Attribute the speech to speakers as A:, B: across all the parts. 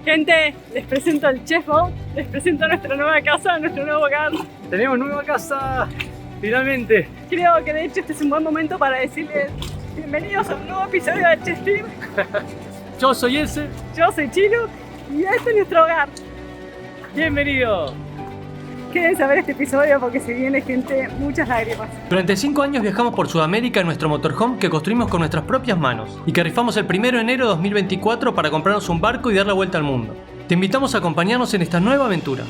A: Gente, les presento al Chef Boat, les presento nuestra nueva casa, nuestro nuevo hogar.
B: Tenemos nueva casa, finalmente.
A: Creo que de hecho este es un buen momento para decirles bienvenidos a un nuevo episodio de Chef Team.
B: Yo soy ese.
A: Yo soy Chilu y este es nuestro hogar.
B: Bienvenido.
A: Quédense a ver este episodio porque se viene, gente, muchas lágrimas.
C: Durante 5 años viajamos por Sudamérica en nuestro motorhome que construimos con nuestras propias manos y que rifamos el 1 de enero de 2024 para comprarnos un barco y dar la vuelta al mundo. Te invitamos a acompañarnos en esta nueva aventura.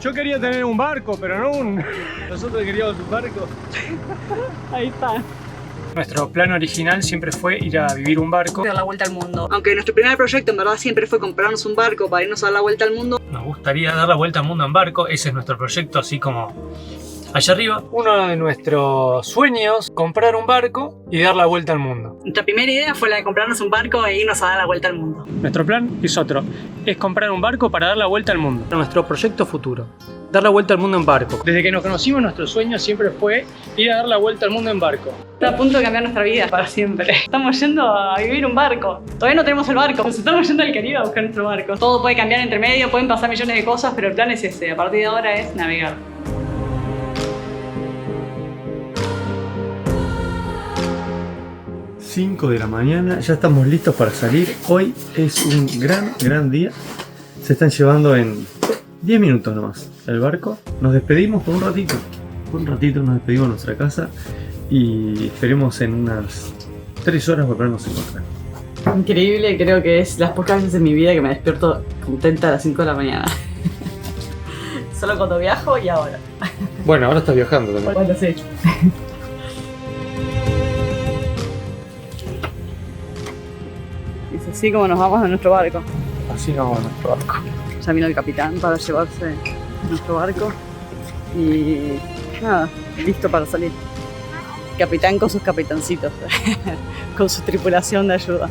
B: Yo quería tener un barco, pero no un... Nosotros queríamos un barco.
A: Ahí está.
B: Nuestro plan original siempre fue ir a vivir un barco.
A: Dar la vuelta al mundo. Aunque nuestro primer proyecto en verdad siempre fue comprarnos un barco para irnos a dar la vuelta al mundo.
C: Nos gustaría dar la vuelta al mundo en barco, ese es nuestro proyecto, así como allá arriba. Uno de nuestros sueños, comprar un barco y dar la vuelta al mundo.
A: Nuestra primera idea fue la de comprarnos un barco e irnos a dar la vuelta al mundo.
B: Nuestro plan es otro, es comprar un barco para dar la vuelta al mundo.
C: Nuestro proyecto futuro, dar la vuelta al mundo en barco.
B: Desde que nos conocimos, nuestro sueño siempre fue ir a dar la vuelta al mundo en barco.
A: Está a punto de cambiar nuestra vida para siempre. Estamos yendo a vivir un barco. Todavía no tenemos el barco, nos estamos yendo al Caribe a buscar nuestro barco. Todo puede cambiar entre medio, pueden pasar millones de cosas, pero el plan es ese. A partir de ahora es navegar.
D: ...5 de la mañana, ya estamos listos para salir. Hoy es un gran día. Se están llevando en 10 minutos nomás el barco. Nos despedimos por un ratito. Por un ratito nos despedimos de nuestra casa. Y esperemos en unas 3 horas volvernos a encontrar.
A: Increíble, creo que es las pocas veces en mi vida que me despierto contenta a las 5 de la mañana. Solo cuando viajo y ahora.
D: Bueno, ahora estás viajando también.
A: Bueno, sí. Es así como nos vamos a nuestro barco.
D: Así nos vamos a nuestro barco.
A: Ya vino el capitán para llevarse nuestro barco. Y nada, listo para salir. Capitán con sus capitancitos, con su tripulación de ayuda.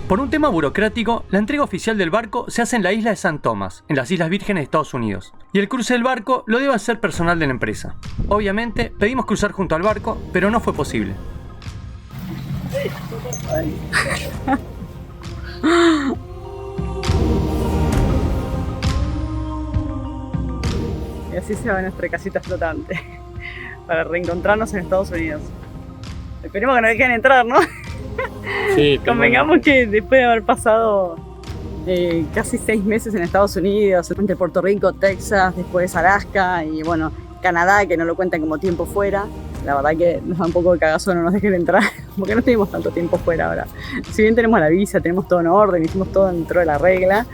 C: Por un tema burocrático, la entrega oficial del barco se hace en la isla de San Tomás, en las Islas Vírgenes de Estados Unidos. Y el cruce del barco lo debe hacer personal de la empresa. Obviamente, pedimos cruzar junto al barco, pero no fue posible.
A: Y así se va nuestra casita flotante, para reencontrarnos en Estados Unidos. Esperemos que nos dejen entrar, ¿no?
D: Sí,
A: convengamos que después de haber pasado casi 6 meses en Estados Unidos, entre Puerto Rico, Texas, después Alaska y bueno, Canadá, que no lo cuentan como tiempo fuera, la verdad que nos da un poco de cagazo no nos dejen entrar, porque no tenemos tanto tiempo fuera ahora. Si bien tenemos la visa, tenemos todo en orden, hicimos todo dentro de la regla,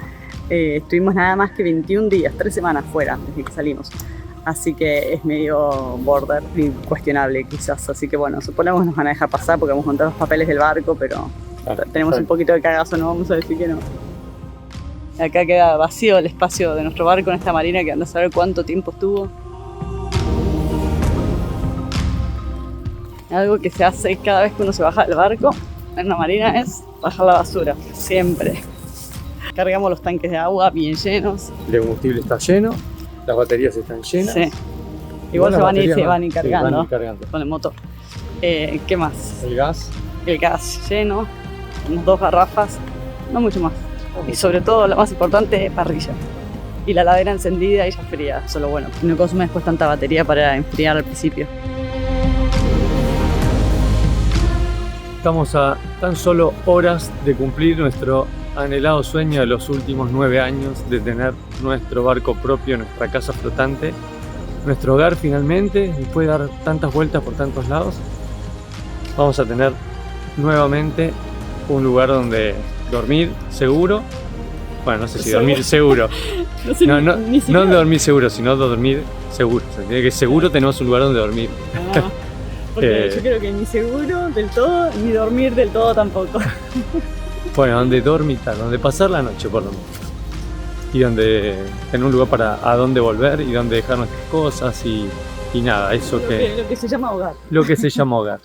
A: estuvimos nada más que 21 días, 3 semanas fuera desde que salimos. Así que es medio border y cuestionable quizás. Así que bueno, suponemos que nos van a dejar pasar porque vamos a contar los papeles del barco, pero tenemos un poquito de cagazo, no vamos a decir que no. Acá queda vacío el espacio de nuestro barco en esta marina que anda a saber cuánto tiempo estuvo. Algo que se hace cada vez que uno se baja del barco en una marina es bajar la basura, siempre. Cargamos los tanques de agua bien llenos.
D: El combustible está lleno. Las baterías están llenas.
A: Sí. Igual se van a ir cargando,
D: sí, van a ir cargando
A: con el motor. ¿Qué más?
D: El gas.
A: El gas lleno, unas 2 garrafas, no mucho más. Y sobre todo, lo más importante, parrilla. Y la heladera encendida y ya fría. Solo bueno, no consume después tanta batería para enfriar al principio.
D: Estamos a tan solo horas de cumplir nuestro anhelado sueño de los últimos 9 años de tener nuestro barco propio, nuestra casa flotante, nuestro hogar finalmente. Después de dar tantas vueltas por tantos lados, vamos a tener nuevamente un lugar donde dormir seguro. Bueno, no sé si dormir seguro. No dormir seguro, sino dormir seguro. O sea, tiene que seguro tenemos un lugar donde dormir.
A: Porque yo creo que ni seguro del todo, ni dormir del todo tampoco.
D: Bueno, donde dormitar, donde pasar la noche por lo menos. Y donde tener un lugar para a dónde volver y donde dejar nuestras cosas y nada, eso
A: lo que se llama hogar.
D: Lo que se llama hogar.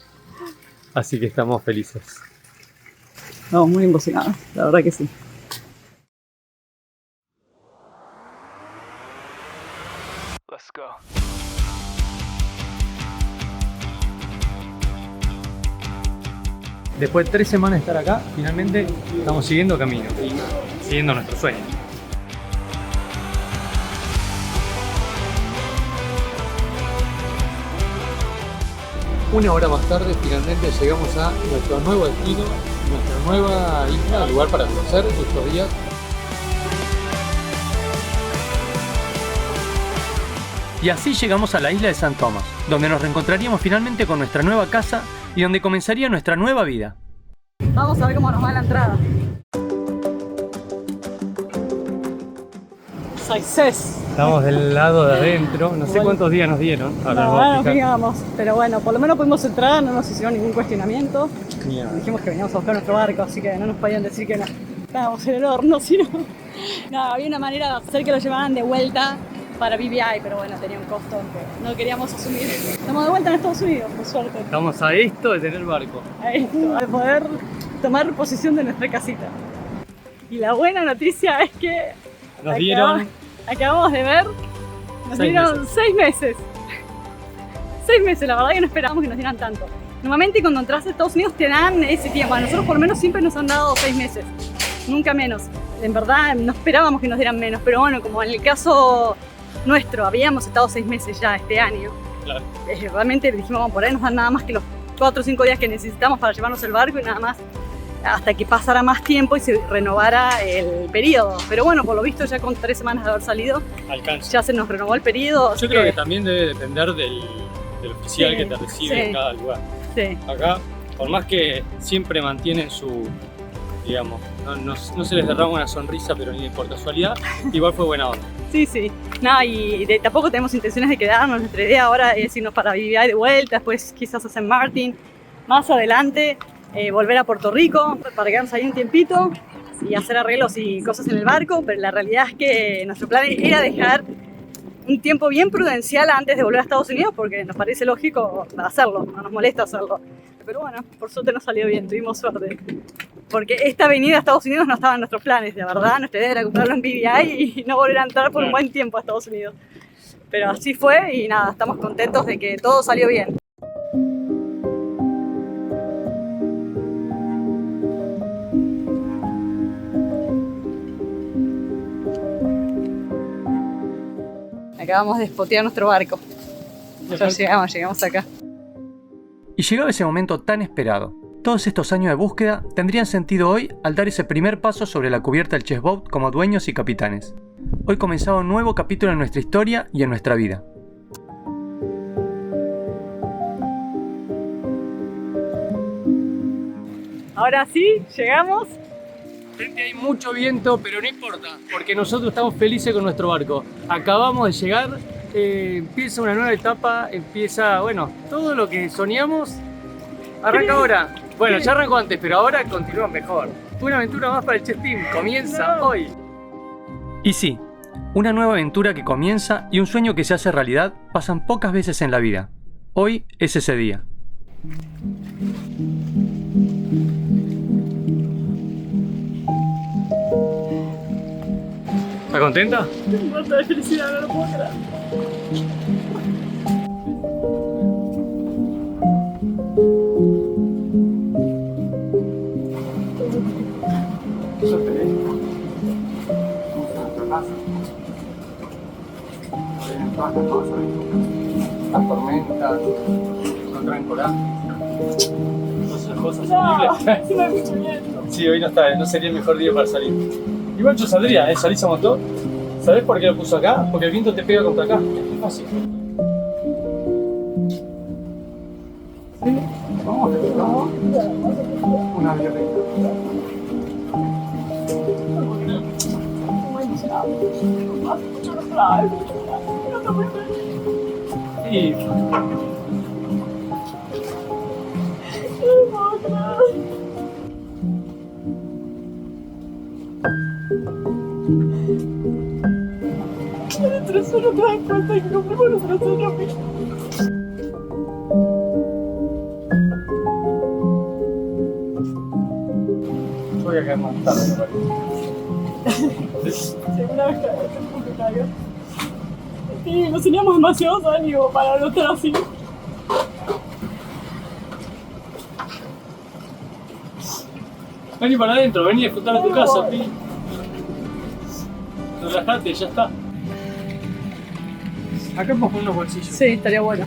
D: así que estamos felices.
A: Estamos muy emocionados, la verdad que sí.
C: Let's go. Después de 3 semanas de estar acá, finalmente estamos siguiendo camino y siguiendo nuestro sueño. Una hora más tarde, finalmente llegamos a nuestro nuevo destino, nuestra nueva isla, lugar para conocer estos días. Y así llegamos a la isla de San Tomás, donde nos reencontraríamos finalmente con nuestra nueva casa y donde comenzaría nuestra nueva vida.
A: Vamos a ver cómo nos va la entrada. Success.
D: Estamos del lado de adentro, no sé
A: Bueno.
D: cuántos días nos dieron. Ahora
A: No,
D: vamos a
A: nos
D: fijar.
A: fijamos, pero bueno, por lo menos pudimos entrar, no nos hicieron ningún cuestionamiento.
D: Mierda.
A: Dijimos que veníamos a buscar nuestro barco, así que no nos podían decir que no estábamos en el horno, sino... No, había una manera de hacer que lo llevaran de vuelta para BVI, pero bueno, tenía un costo que no queríamos asumir. Estamos de vuelta en Estados Unidos, por suerte.
D: Estamos a esto de tener barco.
A: A esto, de poder tomar posesión de nuestra casita. Y la buena noticia es que
D: Nos dieron
A: acabamos de ver, nos
D: 6
A: dieron
D: meses.
A: 6 meses. 6 meses, la verdad que no esperábamos que nos dieran tanto. Normalmente cuando entras a Estados Unidos te dan ese tiempo, a nosotros por lo menos siempre nos han dado 6 meses, nunca menos. En verdad no esperábamos que nos dieran menos, pero bueno, como en el caso nuestro, habíamos estado 6 meses ya este año.
D: Claro.
A: Realmente dijimos, vamos, por ahí nos dan nada más que los 4 o 5 días que necesitamos para llevarnos el barco y nada más, hasta que pasara más tiempo y se renovara el periodo. Pero bueno, por lo visto ya con 3 semanas de haber salido,
D: alcance.
A: ya se nos renovó el periodo.
D: Yo
A: así
D: creo que también debe depender del oficial
A: Sí,
D: que te recibe
A: sí.
D: en cada lugar.
A: Sí,
D: Acá, por más que siempre mantienen su, digamos, no se les derrama una sonrisa, pero ni por casualidad, igual fue buena onda.
A: sí, sí. No, tampoco tenemos intenciones de quedarnos. Nuestra idea ahora es irnos para BVI de vuelta, después quizás a San Martín, más adelante volver a Puerto Rico para quedarnos ahí un tiempito y hacer arreglos y cosas en el barco, pero la realidad es que nuestro plan era dejar un tiempo bien prudencial antes de volver a Estados Unidos porque nos parece lógico hacerlo, no nos molesta hacerlo. Pero bueno, por suerte nos salió bien, tuvimos suerte. Porque esta venida a Estados Unidos no estaba en nuestros planes, de verdad. Nuestra idea era comprarlo en BVI y no volver a entrar por un buen tiempo a Estados Unidos. Pero así fue y nada, estamos contentos de que todo salió bien. Acabamos de spotear nuestro barco. Ya llegamos acá.
C: Y llegaba ese momento tan esperado. Todos estos años de búsqueda tendrían sentido hoy al dar ese primer paso sobre la cubierta del Chessboat como dueños y capitanes. Hoy comenzaba un nuevo capítulo en nuestra historia y en nuestra vida.
A: Ahora sí, llegamos.
D: Frente hay mucho viento, pero no importa, porque nosotros estamos felices con nuestro barco. Acabamos de llegar, empieza una nueva etapa, empieza, bueno, todo lo que soñamos arranca ahora. Bueno, ya arrancó antes, pero ahora continúa mejor. Una aventura más para el Chess Team, comienza hoy.
C: Y sí, una nueva aventura que comienza y un sueño que se hace realidad pasan pocas veces en la vida. Hoy es ese día.
D: ¿Estás contenta?
A: Estoy muerta de felicidad, no lo puedo creer.
D: Las tormentas, no traen coraje. Esas cosas
A: No,
D: horribles.
A: sí me hay mucho viento.
D: Sí, hoy no sería el mejor día para salir. Igual yo saldría, salís a motor. ¿Sabés por qué lo puso acá? Porque el viento te pega contra acá. Es fácil. Sí, vamos, una birrita.
A: Muy emocionado. Mucho no trae. No te puedo creer.
D: Y
A: No puedo creer. Nuestro sueño, te das cuenta que compramos nuestro sueño mismo.
D: voy a caer más tarde, me parece.
A: Segunda vez que hago este comentario. Sí, nos teníamos demasiados ánimos para no estar así.
D: Vení para adentro, vení a disfrutar de tu casa, Pi. Relajate, ya está. Acá podemos poner unos bolsillos.
A: Sí, estaría bueno.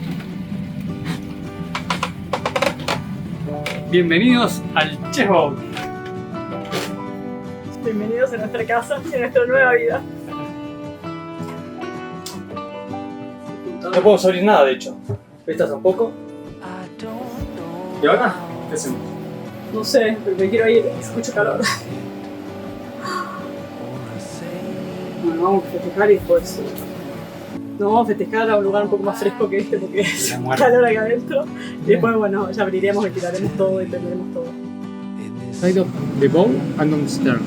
D: Bienvenidos al Chef Boat.
A: Bienvenidos a nuestra casa y a nuestra nueva vida.
D: No podemos abrir nada, de hecho. ¿Esta tampoco? ¿Y ahora? ¿Qué hacemos?
A: No sé, pero me quiero ir, escucho calor. Bueno, vamos a festejar y después nos vamos a festejar a un lugar un poco más fresco que este porque es calor acá adentro. Y después, bueno, ya abriremos y tiraremos todo y tendremos todo.
D: Side of the bow and on stern.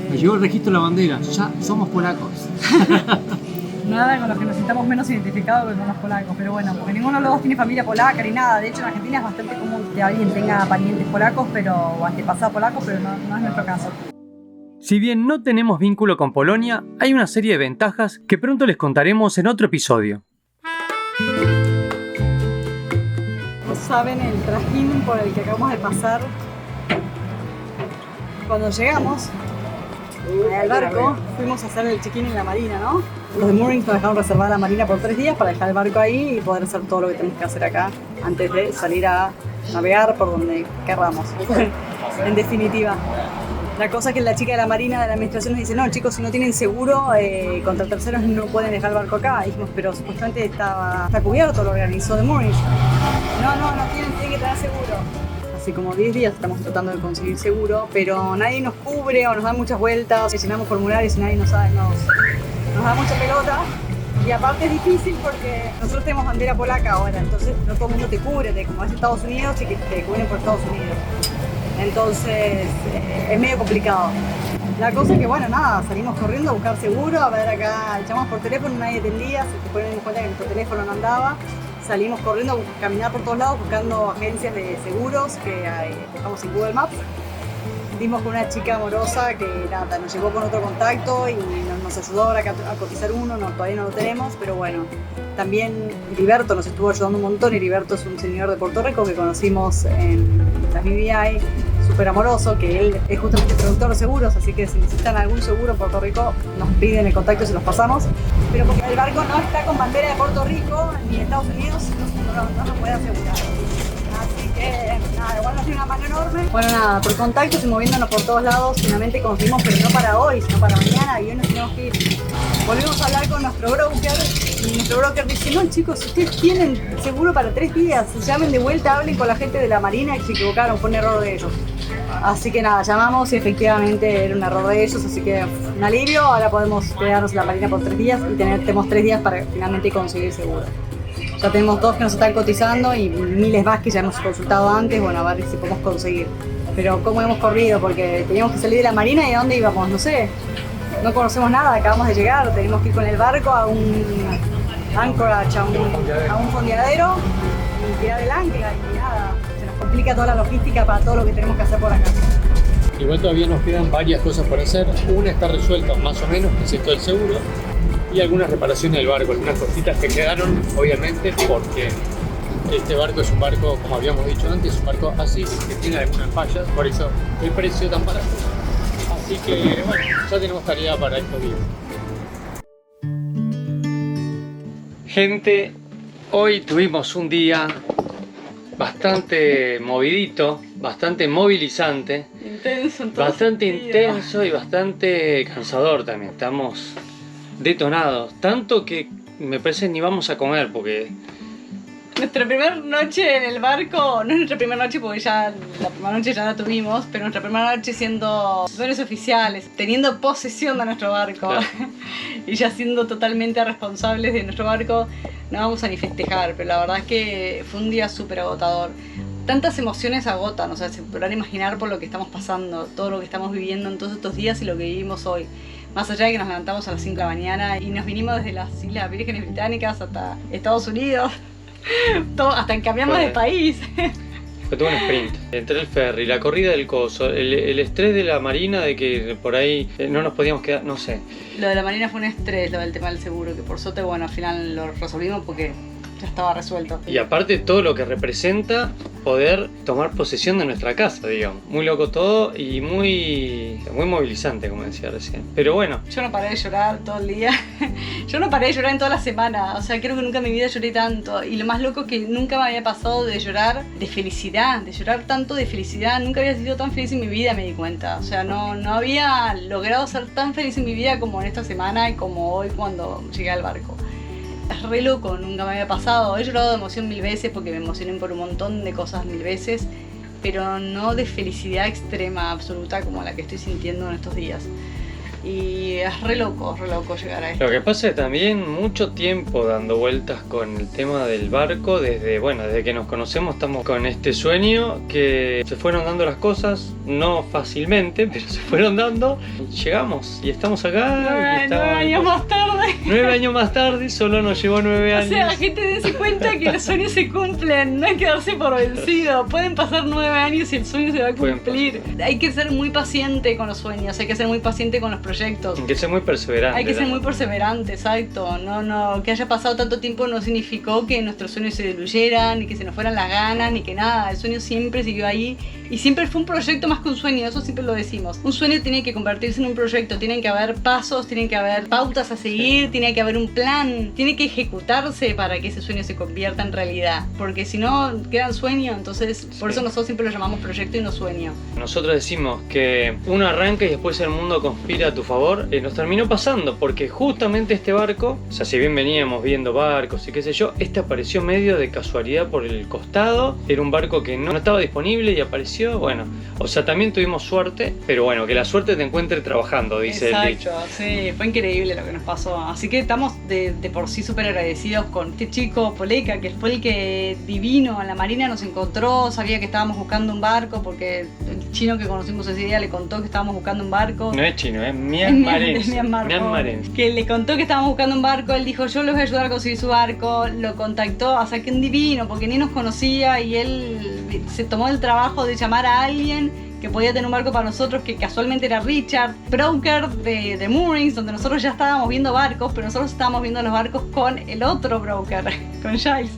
D: Me llegó el registro de la bandera, ya somos polacos.
A: Nada con los que nos sintamos menos identificados que con los polacos, pero bueno, porque ninguno de los dos tiene familia polaca ni nada. De hecho, en Argentina es bastante común que alguien tenga parientes polacos o antepasados polacos, pero no es nuestro caso.
C: Si bien no tenemos vínculo con Polonia, hay una serie de ventajas que pronto les contaremos en otro episodio.
A: No saben el trajín por el que acabamos de pasar cuando llegamos al barco. Fuimos a hacer el check-in en la marina, ¿no? Los de Moorings nos dejaron reservar la marina por 3 días para dejar el barco ahí y poder hacer todo lo que tenemos que hacer acá antes de salir a navegar por donde querramos. En definitiva. La cosa es que la chica de la marina de la administración nos dice: no, chicos, si no tienen seguro contra terceros no pueden dejar el barco acá. Y dijimos, pero supuestamente está cubierto, lo organizó The Moorings. No tienen que tener seguro. Hace como 10 días estamos tratando de conseguir seguro, pero nadie nos cubre o nos da muchas vueltas, llenamos formularios y nadie nos da mucha pelota. Y aparte es difícil porque nosotros tenemos bandera polaca ahora, entonces no todo el mundo te cubre, como es Estados Unidos y que te cubren por Estados Unidos. Entonces es medio complicado. La cosa es que bueno, nada, salimos corriendo a buscar seguro, a ver acá, llamamos por teléfono, nadie atendía, se ponen en cuenta que nuestro teléfono no andaba. Salimos corriendo a caminar por todos lados buscando agencias de seguros que dejamos en Google Maps. Dimos con una chica amorosa que nada, nos llevó con otro contacto y nos ayudó ahora a cotizar uno, todavía no lo tenemos, pero bueno. También Heriberto nos estuvo ayudando un montón. Heriberto es un señor de Puerto Rico que conocimos en las BBI, súper amoroso, que él es justamente productor de seguros, así que si necesitan algún seguro en Puerto Rico nos piden el contacto y se los pasamos. Pero porque el barco no está con bandera de Puerto Rico ni de Estados Unidos, no nos puede asegurar. Así que nada, igual nos dio una mano enorme. Bueno, nada, por contactos y moviéndonos por todos lados, finalmente conseguimos, pero no para hoy, sino para mañana, y hoy nos tenemos que ir. Volvimos a hablar con nuestro broker y nuestro broker dice: no, chicos, si ustedes tienen seguro para 3 días, llamen de vuelta, hablen con la gente de la marina y se equivocaron, fue un error de ellos. Así que nada, llamamos y efectivamente era un error de ellos, así que un alivio. Ahora podemos quedarnos en la marina por 3 días y tenemos 3 días para finalmente conseguir seguro. Ya tenemos 2 que nos están cotizando y miles más que ya hemos consultado antes, bueno, a ver si podemos conseguir. Pero ¿cómo hemos corrido? Porque teníamos que salir de la marina y ¿a dónde íbamos? No sé, no conocemos nada, acabamos de llegar, tenemos que ir con el barco a un anchorage, a un fondeadero y tirar el ancla y nada, se nos complica toda la logística para todo lo que tenemos que hacer por acá.
D: Igual todavía nos quedan varias cosas por hacer. Una está resuelta más o menos, que es esto del seguro. Y algunas reparaciones del barco, algunas cositas que quedaron, obviamente, porque este barco es un barco, como habíamos dicho antes, es un barco así, que tiene algunas fallas, por eso el precio tan barato. Así que, bueno, ya tenemos tarea para estos días.
C: Gente, hoy tuvimos un día bastante movidito, bastante movilizante, bastante intenso y bastante cansador también. Estamos detonados, tanto que me parece ni vamos a comer porque
A: nuestra primera noche en el barco, no es nuestra primera noche porque ya la primera noche ya la tuvimos, pero nuestra primera noche siendo dueños oficiales, teniendo posesión de nuestro barco, claro, y ya siendo totalmente responsables de nuestro barco, no vamos a ni festejar, pero la verdad es que fue un día súper agotador. Tantas emociones agotan, o sea, se podrán imaginar por lo que estamos pasando, todo lo que estamos viviendo en todos estos días y lo que vivimos hoy. Más allá de que nos levantamos a las 5 de la mañana y nos vinimos desde las Islas Vírgenes Británicas hasta Estados Unidos, todo, hasta cambiamos de país.
C: Fue todo un sprint. Entre el ferry, la corrida del coso, el estrés de la marina de que por ahí no nos podíamos quedar, no sé.
A: Lo de la marina fue un estrés, lo del tema del seguro, que por suerte, bueno, al final lo resolvimos porque ya estaba resuelto.
C: Y aparte todo lo que representa poder tomar posesión de nuestra casa, digamos. Muy loco todo y muy movilizante, como decía recién. Pero bueno.
A: Yo no paré de llorar todo el día. Yo no paré de llorar en toda la semana. O sea, creo que nunca en mi vida lloré tanto. Y lo más loco es que nunca me había pasado de llorar de felicidad, de llorar tanto de felicidad. Nunca había sido tan feliz en mi vida, me di cuenta. O sea, no había logrado ser tan feliz en mi vida como en esta semana y como hoy cuando llegué al barco. Es re loco, nunca me había pasado. He llorado de emoción 1000 veces porque me emocioné por un montón de cosas 1000 veces, pero no de felicidad extrema, absoluta, como la que estoy sintiendo en estos días. Y es re loco llegar a esto.
C: Lo que pasa es también mucho tiempo dando vueltas con el tema del barco. Desde que nos conocemos estamos con este sueño que se fueron dando las cosas, no fácilmente, pero se fueron dando. Llegamos y estamos acá.
A: 9 años más tarde.
C: 9 años más tarde, solo nos llevó 9 años.
A: O sea, gente, dense cuenta que los sueños se cumplen, no hay que darse por vencido. Pueden pasar 9 años y el sueño se va a cumplir. Hay que ser muy paciente con los sueños, hay que ser muy paciente con los proyectos.
C: Hay que ser muy perseverante.
A: Hay que ser muy perseverante, exacto. No, que haya pasado tanto tiempo no significó que nuestros sueños se diluyeran, ni que se nos fueran las ganas, ni que nada. El sueño siempre siguió ahí y siempre fue un proyecto más que un sueño, eso siempre lo decimos. Un sueño tiene que convertirse en un proyecto, tienen que haber pasos, tienen que haber pautas a seguir, tiene que haber un plan, tiene que ejecutarse para que ese sueño se convierta en realidad. Porque si no, queda en sueño, entonces por eso nosotros siempre lo llamamos proyecto y no sueño.
C: Nosotros decimos que uno arranca y después el mundo conspira a tu favor. Nos terminó pasando porque justamente este barco, o sea, si bien veníamos viendo barcos y qué sé yo, este apareció medio de casualidad por el costado. Era un barco que no estaba disponible y apareció. Bueno, o sea, también tuvimos suerte, pero bueno, que la suerte te encuentre trabajando, dice el dicho.
A: Exacto, sí, fue increíble lo que nos pasó. Así que estamos de por sí súper agradecidos con este chico, Poleca, que fue el que divino en la marina nos encontró. Sabía que estábamos buscando un barco porque el chino que conocimos ese día le contó que estábamos buscando un barco.
C: No es chino, es myanmarense.
A: Que le contó que estábamos buscando un barco. Él dijo, yo les voy a ayudar a conseguir su barco. Lo contactó, o sea, que un divino, porque ni nos conocía y él se tomó el trabajo de llamar a alguien que podía tener un barco para nosotros, que casualmente era Richard, broker de Moorings, donde nosotros ya estábamos viendo barcos, pero nosotros estábamos viendo los barcos con el otro broker, con Giles.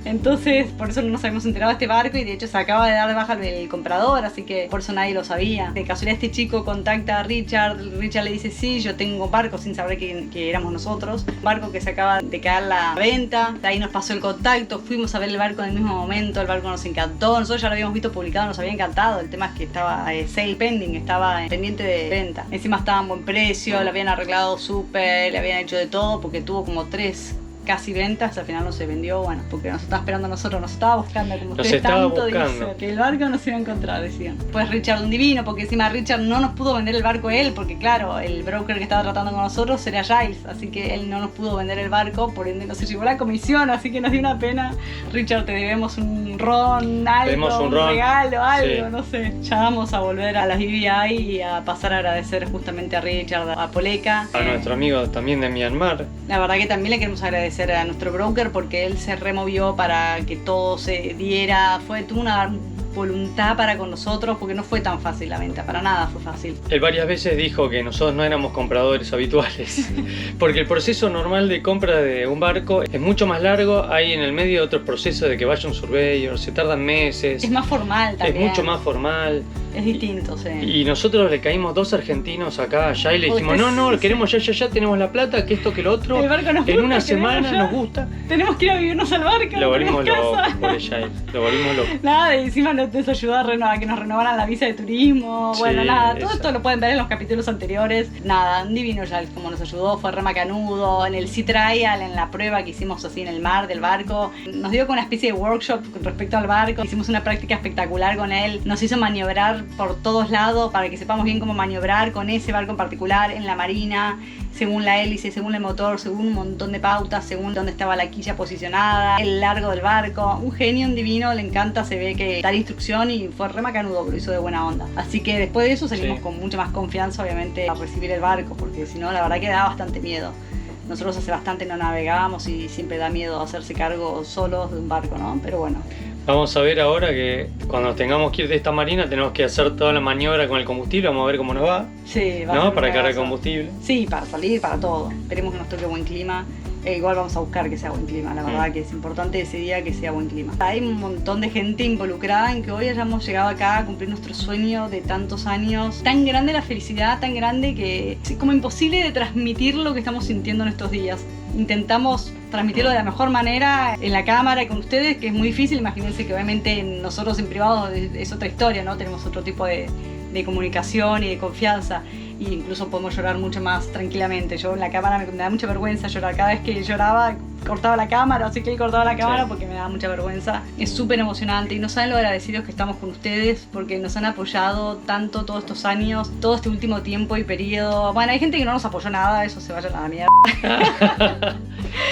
A: Entonces, por eso no nos habíamos enterado de este barco y de hecho se acaba de dar de baja el comprador, así que por eso nadie lo sabía. De casualidad este chico contacta a Richard le dice, sí, yo tengo un barco, sin saber que éramos nosotros, un barco que se acaba de caer la venta. De ahí nos pasó el contacto, fuimos a ver el barco en el mismo momento, el barco nos encantó, nosotros ya lo habíamos visto publicado, nos había encantado. El tema es que estaba sale pending, estaba pendiente de venta. Encima estaba en buen precio, lo habían arreglado súper, le habían hecho de todo porque tuvo como 3 casi ventas, al final no se vendió, bueno, porque nos estaba esperando a nosotros, nos estaba buscando, como ustedes tanto dicen, que el barco no se iba a encontrar, decían. Pues Richard un divino, porque encima Richard no nos pudo vender el barco él, porque claro, el broker que estaba tratando con nosotros era Giles, así que él no nos pudo vender el barco, por ende no se llevó la comisión, así que nos dio una pena. Richard, te debemos un ron, algo, un regalo, algo, sí. No sé. Ya vamos a volver a las BVI y a pasar a agradecer justamente a Richard, a Poleca.
C: A nuestro amigo también de Myanmar.
A: La verdad que también le queremos agradecer a nuestro broker porque él se removió para que todo se diera, tuvo una voluntad para con nosotros porque no fue tan fácil la venta, para nada fue fácil.
C: Él varias veces dijo que nosotros no éramos compradores habituales porque el proceso normal de compra de un barco es mucho más largo, hay en el medio otro proceso de que vaya un surveyor, se tardan meses.
A: Es más formal también.
C: Es mucho más formal.
A: Es distinto, sí.
C: Y nosotros le caímos 2 argentinos acá allá y le dijimos, no, queremos ya, tenemos la plata, que esto, que lo otro.
A: El barco nos gusta,
C: en una semana nos gusta.
A: Tenemos que ir a vivirnos al barco.
C: Lo volvimos loco por Giles, lo volvimos loco.
A: Nada, y encima nos ayudó a que nos renovaran la visa de turismo. Sí, bueno, nada, todo esto lo pueden ver en los capítulos anteriores. Nada, un divino Giles como nos ayudó, fue re macanudo. En el Sea Trial, en la prueba que hicimos así en el mar del barco, nos dio con una especie de workshop con respecto al barco. Hicimos una práctica espectacular con él. Nos hizo maniobrar por todos lados para que sepamos bien cómo maniobrar con ese barco en particular en la marina, según la hélice, según el motor, según un montón de pautas, según dónde estaba la quilla posicionada, el largo del barco. Un genio, un divino, le encanta, se ve que da la instrucción y fue re macanudo, pero lo hizo de buena onda. Así que después de eso salimos con mucha más confianza, obviamente, a recibir el barco, porque si no, la verdad que da bastante miedo. Nosotros hace bastante no navegábamos y siempre da miedo hacerse cargo solos de un barco, ¿no? Pero bueno.
C: Vamos a ver ahora que cuando tengamos que ir de esta marina tenemos que hacer toda la maniobra con el combustible. Vamos a ver cómo nos va.
A: Sí, va a
C: ¿No?
A: ser
C: Para
A: un
C: cargar
A: regazo.
C: combustible.
A: Sí, para salir, para todo. Esperemos que nos toque buen clima. Igual vamos a buscar que sea buen clima, la verdad que es importante ese día que sea buen clima. Hay un montón de gente involucrada en que hoy hayamos llegado acá a cumplir nuestro sueño de tantos años. Tan grande la felicidad, tan grande que es como imposible de transmitir lo que estamos sintiendo en estos días. Intentamos transmitirlo de la mejor manera en la cámara y con ustedes, que es muy difícil. Imagínense que obviamente nosotros en privado es otra historia, ¿no? Tenemos otro tipo de comunicación y de confianza. Y incluso podemos llorar mucho más tranquilamente. Yo en la cámara me da mucha vergüenza llorar. Cada vez que lloraba cortaba la cámara, así que él cortaba la cámara porque me da mucha vergüenza. Es súper emocionante y no saben lo agradecidos que estamos con ustedes porque nos han apoyado tanto todos estos años, todo este último tiempo y periodo. Bueno, hay gente que no nos apoyó nada, eso se vaya a la mierda.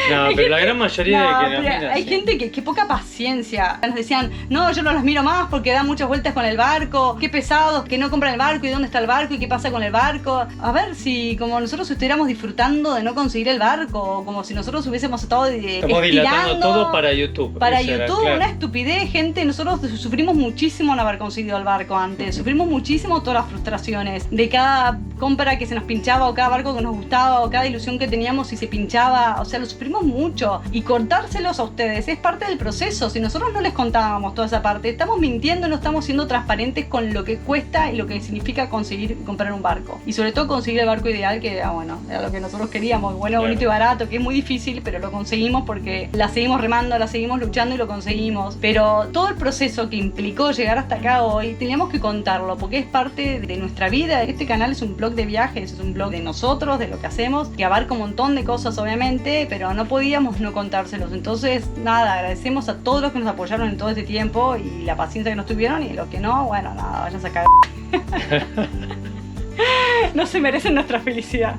C: No, pero la gran mayoría de que nos
A: pero
C: mira,
A: hay
C: sí.
A: gente que poca paciencia. Nos decían, no, yo no los miro más porque dan muchas vueltas con el barco, qué pesados, que no compran el barco y dónde está el barco y qué pasa con el barco. A ver si como nosotros estuviéramos disfrutando de no conseguir el barco, o como si nosotros hubiésemos estado
C: Estamos dilatando todo para YouTube.
A: Para
C: Eso era,
A: YouTube,
C: claro.
A: una estupidez, gente. Nosotros sufrimos muchísimo no haber conseguido el barco antes. Sufrimos muchísimo todas las frustraciones de cada compra que se nos pinchaba, o cada barco que nos gustaba, o cada ilusión que teníamos y se pinchaba. O sea, lo sufrimos mucho. Y contárselos a ustedes es parte del proceso. Si nosotros no les contábamos toda esa parte, estamos mintiendo, no estamos siendo transparentes con lo que cuesta y lo que significa conseguir comprar un barco. Y sobre todo conseguir el barco ideal, que bueno, era lo que nosotros queríamos. Bueno,
C: Claro.
A: bonito y barato, que es muy difícil, pero lo conseguimos porque la seguimos remando, la seguimos luchando y lo conseguimos. Pero todo el proceso que implicó llegar hasta acá hoy, teníamos que contarlo porque es parte de nuestra vida. Este canal es un blog de viajes, es un blog de nosotros, de lo que hacemos, que abarca un montón de cosas obviamente, pero no podíamos no contárselos. Entonces, nada, agradecemos a todos los que nos apoyaron en todo este tiempo y la paciencia que nos tuvieron, y los que no, bueno, nada, vayan a cagar. No se merecen nuestra felicidad.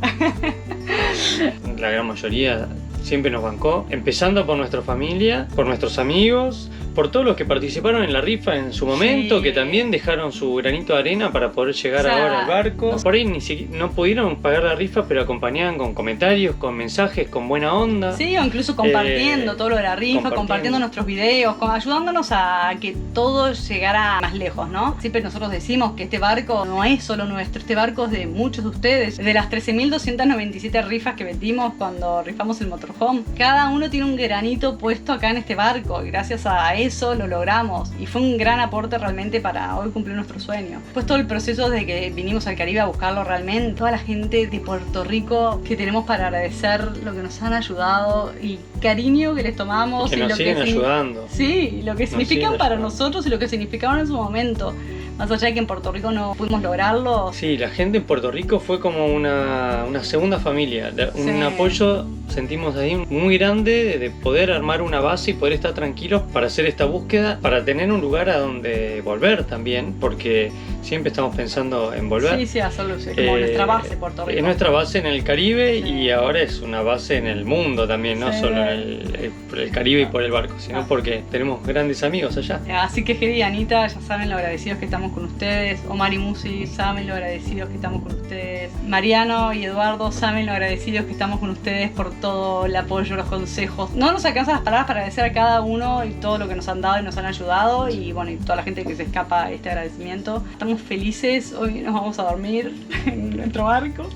C: La gran mayoría siempre nos bancó, empezando por nuestra familia, por nuestros amigos, por todos los que participaron en la rifa en su momento,
A: Sí.
C: que también dejaron su granito de arena para poder llegar
A: O sea,
C: ahora al barco.
A: nos-
C: Por ahí ni siquiera, no pudieron pagar la rifa, pero acompañaban con comentarios, con mensajes, con buena onda.
A: Sí, o incluso compartiendo todo lo de la rifa, compartiendo nuestros videos, ayudándonos a que todo llegara más lejos, ¿no? Siempre nosotros decimos que este barco no es solo nuestro, este barco es de muchos de ustedes. De las 13.297 rifas que vendimos cuando rifamos el motorhome, cada uno tiene un granito puesto acá en este barco. Y gracias a eso lo logramos. Y fue un gran aporte realmente para hoy cumplir nuestro sueño. Pues todo el proceso desde que vinimos al Caribe a buscarlo realmente, toda la gente de Puerto Rico que tenemos para agradecer lo que nos han ayudado y cariño que les tomamos.
C: Que
A: y
C: nos
A: lo
C: siguen
A: que
C: ayudando.
A: Sí, lo que
C: Nos
A: significan
C: siguen
A: para
C: ayudando.
A: nosotros y lo que significaban en su momento. Más allá de que en Puerto Rico no pudimos lograrlo.
C: Sí, la gente en Puerto Rico fue como una segunda familia, un
A: Sí.
C: apoyo sentimos ahí muy grande de poder armar una base y poder estar tranquilos para hacer esta búsqueda, para tener un lugar a donde volver también, porque siempre estamos pensando en volver.
A: Sí, sí, hacerlo, es como nuestra base, Puerto Rico.
C: Es nuestra base en el Caribe
A: Sí.
C: y ahora es una base en el mundo también, no
A: Sí.
C: solo en el Caribe y por el barco, sino
A: Ah.
C: porque tenemos grandes amigos allá.
A: Así que Geri y Anita, ya saben lo agradecidos que estamos con ustedes. Omar y Musi, saben lo agradecidos que estamos con ustedes. Mariano y Eduardo, saben lo agradecidos que estamos con ustedes por todo el apoyo, los consejos. No nos alcanzan las palabras para agradecer a cada uno y todo lo que nos han dado y nos han ayudado. Y bueno, y toda la gente que se escapa este agradecimiento. Estamos felices, hoy nos vamos a dormir en nuestro barco.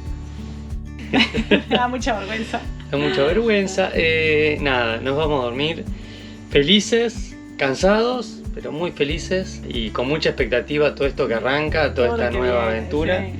A: Me da mucha vergüenza.
C: Da mucha vergüenza. Nada, nos vamos a dormir felices, cansados, pero muy felices y con mucha expectativa todo esto que arranca, toda
A: Todo lo
C: esta
A: que
C: nueva
A: viene,
C: aventura.
A: sí.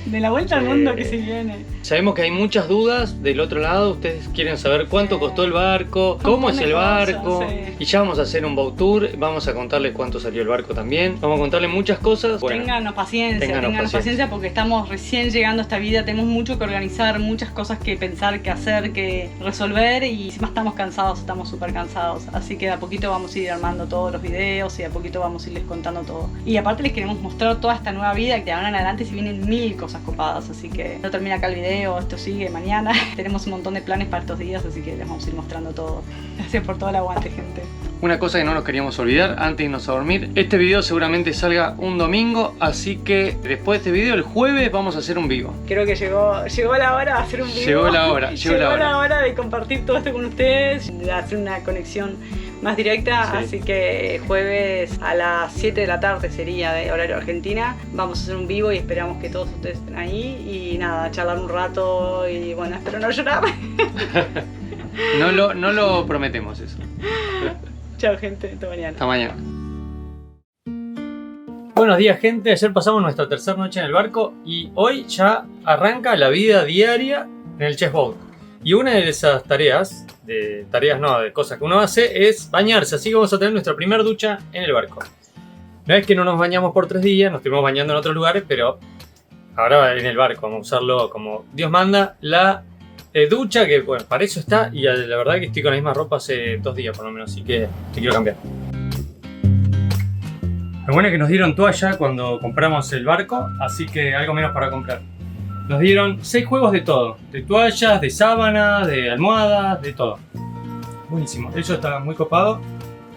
A: De la vuelta al mundo que se viene.
C: Sabemos que hay muchas dudas del otro lado, ustedes quieren saber cuánto
A: Sí.
C: costó el barco,
A: Un
C: cómo
A: montón
C: es
A: de
C: el
A: cosas,
C: barco,
A: sí.
C: y ya vamos a hacer un boat tour, vamos a contarles cuánto salió el barco también, vamos a contarles muchas cosas. Bueno,
A: Ténganos paciencia,
C: ténganos
A: ténganos paciencia porque estamos recién llegando a esta vida, tenemos mucho que organizar, muchas cosas que pensar, que hacer, que resolver y encima estamos cansados, estamos súper cansados. Así que de a poquito vamos a ir armando todos los videos y de a poquito vamos a irles contando todo. Y aparte les queremos mostrar toda esta nueva vida que de ahora en adelante si vienen 1000 cosas copadas, así que no termina acá el video, esto sigue mañana. Tenemos un montón de planes para estos días, así que les vamos a ir mostrando todo. Gracias por todo el aguante, gente.
C: una cosa que no nos queríamos olvidar antes de irnos a dormir, este video seguramente salga un domingo, así que después de este video el jueves vamos a hacer un vivo.
A: Creo que llegó la hora de hacer un vivo.
C: Llegó la hora,
A: llegó la hora de compartir todo esto con ustedes, de hacer una conexión más directa,
C: Sí.
A: así que jueves a las 7 de la tarde sería de horario Argentina. Vamos a hacer un vivo y esperamos que todos ustedes estén ahí y nada, charlar un rato y bueno, espero no llorar.
C: No lo prometemos eso.
A: Chao gente, hasta mañana.
C: Hasta mañana.
D: Buenos días, gente. Ayer pasamos nuestra tercera noche en el barco y hoy ya arranca la vida diaria en el chessboat. Y una de esas de cosas que uno hace es bañarse. Así que vamos a tener nuestra primera ducha en el barco. No es que no nos bañamos por 3 días, nos estuvimos bañando en otros lugares, pero ahora en el barco vamos a usarlo como Dios manda. La ducha, que bueno, para eso está. Y la verdad que estoy con la misma ropa hace 2 días por lo menos, así que te quiero cambiar. Lo bueno es que nos dieron toalla cuando compramos el barco, así que algo menos para comprar. Nos dieron 6 juegos de todo, de toallas, de sábanas, de almohadas, de todo. Buenísimo, eso está muy copado,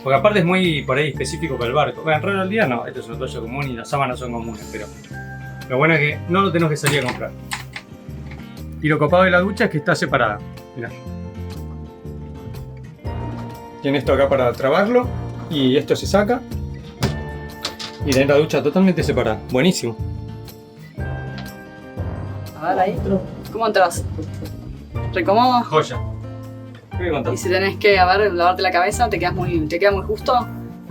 D: porque aparte es muy por ahí específico para el barco. Bueno, en realidad no, esto es una toalla común y las sábanas son comunes, pero lo bueno es que no lo tenemos que salir a comprar. Y lo copado de la ducha es que está separada, mirá. Tiene esto acá para trabarlo y esto se saca. Y tenés la ducha totalmente separada. Buenísimo.
A: A ver ahí, ¿cómo entras? ¿Recómodo?
D: Joya. ¿Qué me contás?
A: Y si tenés que, a ver, lavarte la cabeza, te queda muy justo.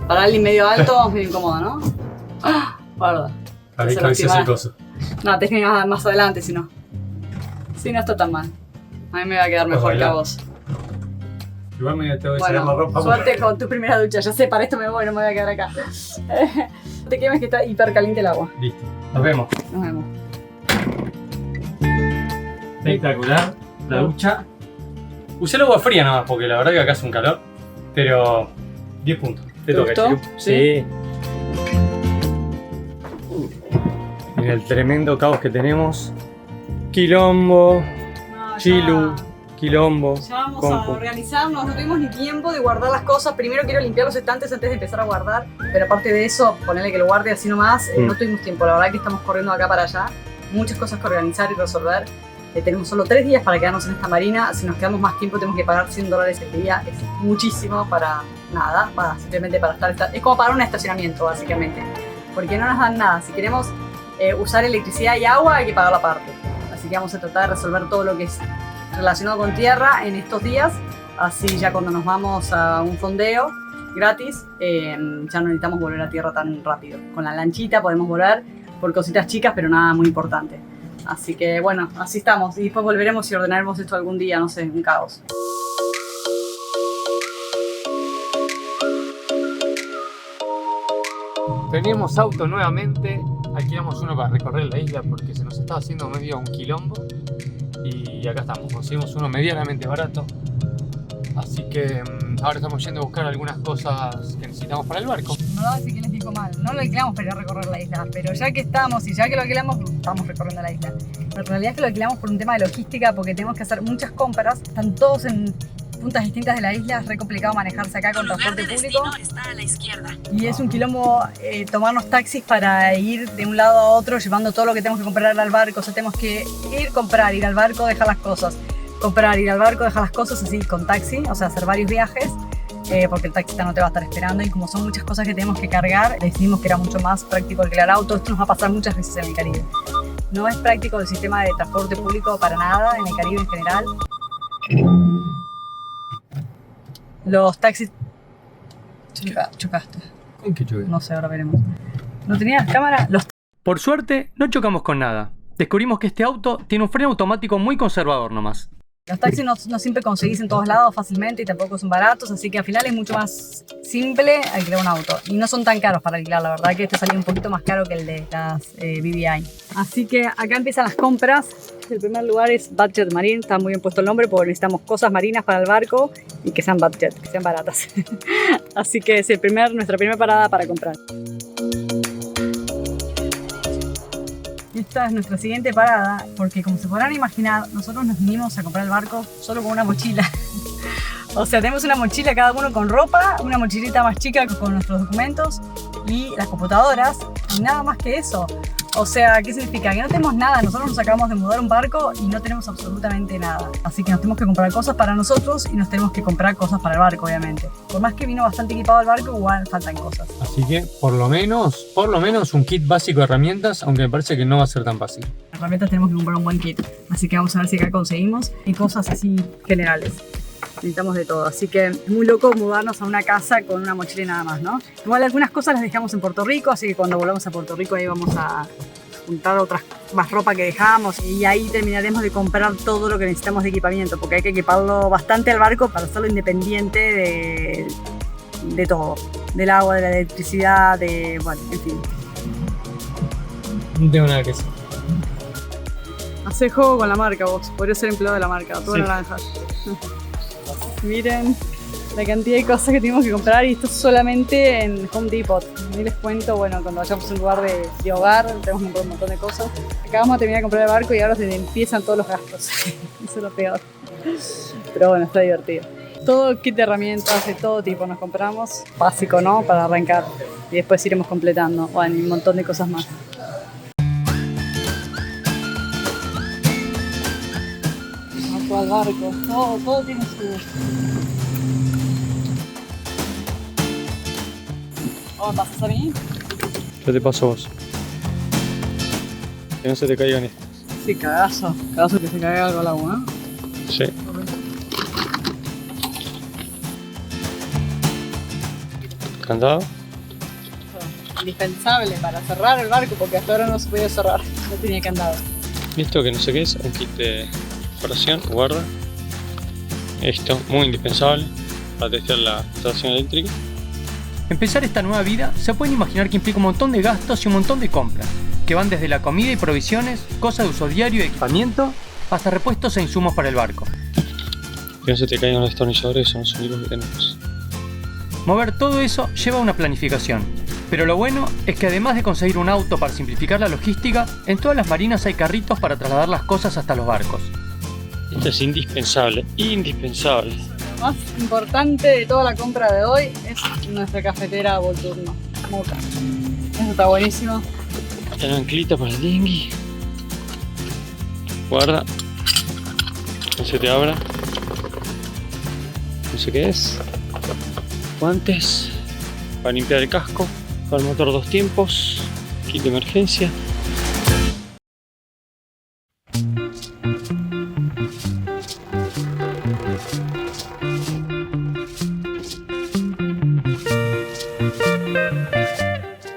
A: Para alguien medio alto, es medio incómodo, ¿no? ¡Ah! Guarda.
D: Ahí
A: se
D: cabeza
A: lastima.
D: ese coso.
A: No, tenés que ir más adelante, si no. Sí, no está tan mal. A mí me va a quedar mejor que a vos.
D: Igual me tengo que sacar la
A: Bueno,
D: ropa.
A: suerte con tu primera ducha. Ya sé, para esto me voy, no me voy a quedar acá. No te quemes que está hiper caliente el agua.
D: Listo. Nos vemos.
A: Nos vemos.
D: Espectacular. La ducha. Usé el agua fría nada más porque la verdad que acá hace un calor. Pero 10 puntos.
A: ¿Te
D: toca,
A: gustó?
D: chico. Sí. Mira el tremendo caos que tenemos. Quilombo,
A: No,
D: chilu, quilombo.
A: Ya vamos
D: compu.
A: a organizarnos, no tuvimos ni tiempo de guardar las cosas. Primero quiero limpiar los estantes antes de empezar a guardar, pero aparte de eso, ponerle que lo guarde así nomás, no tuvimos tiempo. La verdad que estamos corriendo de acá para allá, muchas cosas que organizar y resolver. Tenemos solo 3 días para quedarnos en esta marina. Si nos quedamos más tiempo tenemos que pagar $100 el día. Es muchísimo para nada, simplemente para estar. Es como pagar un estacionamiento básicamente, porque no nos dan nada. Si queremos usar electricidad y agua hay que pagarlo aparte. Así que vamos a tratar de resolver todo lo que es relacionado con tierra en estos días. Así ya cuando nos vamos a un fondeo gratis, ya no necesitamos volver a tierra tan rápido. Con la lanchita podemos volver por cositas chicas, pero nada muy importante. Así que bueno, así estamos. Y después volveremos y ordenaremos esto algún día, no sé, un caos.
D: Teníamos auto nuevamente, alquilamos uno para recorrer la isla porque se nos estaba haciendo medio un quilombo y acá estamos, conseguimos uno medianamente barato, así que ahora estamos yendo a buscar algunas cosas que necesitamos para el barco.
A: No lo sé qué les dijo mal, no lo alquilamos para ir a recorrer la isla, pero ya que estamos y ya que lo alquilamos, estamos recorriendo la isla. La realidad es que lo alquilamos por un tema de logística porque tenemos que hacer muchas compras, están todos en puntas distintas de la isla, es re complicado manejarse acá con transporte público.
E: Está a la izquierda.
A: Y es un quilombo tomarnos taxis para ir de un lado a otro llevando todo lo que tenemos que comprar al barco. O sea, tenemos que comprar, ir al barco, dejar las cosas. Comprar, ir al barco, dejar las cosas así con taxi. O sea, hacer varios viajes porque el taxista no te va a estar esperando. Y como son muchas cosas que tenemos que cargar, decidimos que era mucho más práctico alquilar auto. Esto nos va a pasar muchas veces en el Caribe. No es práctico el sistema de transporte público para nada en el Caribe en general. Los taxis... Chocaste.
D: ¿Con qué choque?
A: No sé, ahora veremos. ¿No tenías cámara?
C: Por suerte, no chocamos con nada. Descubrimos que este auto tiene un freno automático muy conservador nomás.
A: Los taxis no siempre conseguís en todos lados fácilmente y tampoco son baratos, así que al final es mucho más simple alquilar un auto. Y no son tan caros para alquilar, la verdad que este salió un poquito más caro que el de las BVI. Así que acá empiezan las compras. El primer lugar es Budget Marine, está muy bien puesto el nombre porque necesitamos cosas marinas para el barco y que sean budget, que sean baratas. Así que es nuestra primera parada para comprar. Esta es nuestra siguiente parada, porque como se podrán imaginar, nosotros nos vinimos a comprar el barco solo con una mochila. O sea, tenemos una mochila cada uno con ropa, una mochilita más chica con nuestros documentos y las computadoras, y nada más que eso. O sea, ¿qué significa? Que no tenemos nada. Nosotros nos acabamos de mudar un barco y no tenemos absolutamente nada. Así que nos tenemos que comprar cosas para nosotros y nos tenemos que comprar cosas para el barco, obviamente. Por más que vino bastante equipado el barco, igual faltan cosas.
D: Así que por lo menos un kit básico de herramientas, aunque me parece que no va a ser tan fácil.
A: Herramientas tenemos que comprar un buen kit. Así que vamos a ver si acá conseguimos. Y cosas así generales. Necesitamos de todo, así que es muy loco mudarnos a una casa con una mochila y nada más, ¿no? Igual algunas cosas las dejamos en Puerto Rico, así que cuando volvamos a Puerto Rico ahí vamos a juntar otras más ropa que dejamos y ahí terminaremos de comprar todo lo que necesitamos de equipamiento, porque hay que equiparlo bastante al barco para hacerlo independiente de todo, del agua, de la electricidad, bueno, en fin.
D: No tengo nada que decir.
A: Hacé juego con la marca vos, podrías ser empleado de la marca, todo
D: Sí.
A: naranja. Miren la cantidad de cosas que tenemos que comprar y esto solamente en Home Depot. Ni les cuento, bueno, cuando vayamos a un lugar de hogar tenemos que comprar un montón de cosas. Acabamos de terminar de comprar el barco y ahora se empiezan todos los gastos. Eso es lo peor. Pero bueno, está divertido. Todo kit de herramientas de todo tipo nos compramos. Básico, ¿no? Para arrancar. Y después iremos completando. Bueno, y un montón de cosas más. Al barco, todo tiene su... ¿Cómo me pasas a mí?
D: Yo te paso a vos. Que no se te caigan estas.
A: Sí, cagazo que se caiga algo al agua, ¿no?
D: Sí. ¿Candado?
A: Indispensable para cerrar el barco porque hasta ahora no se podía cerrar, no tenía candado.
D: Esto que no sé qué es, un kit de separación, guarda. Esto, muy indispensable para testear la instalación eléctrica.
C: Empezar esta nueva vida se pueden imaginar que implica un montón de gastos y un montón de compras, que van desde la comida y provisiones, cosas de uso diario y equipamiento, hasta repuestos e insumos para el barco.
D: Que no se te caigan los destornilladores, son los únicos que tenemos.
C: Mover todo eso lleva una planificación, pero lo bueno es que además de conseguir un auto para simplificar la logística, en todas las marinas hay carritos para trasladar las cosas hasta los barcos.
D: Esto es indispensable, indispensable.
A: Lo más importante de toda la compra de hoy es nuestra cafetera Volturno, Moka. Eso está buenísimo.
D: La anclita para el dinghy. Guarda. No se te abra. No sé qué es. Guantes. Para limpiar el casco. Para el motor 2 tiempos. Kit de emergencia.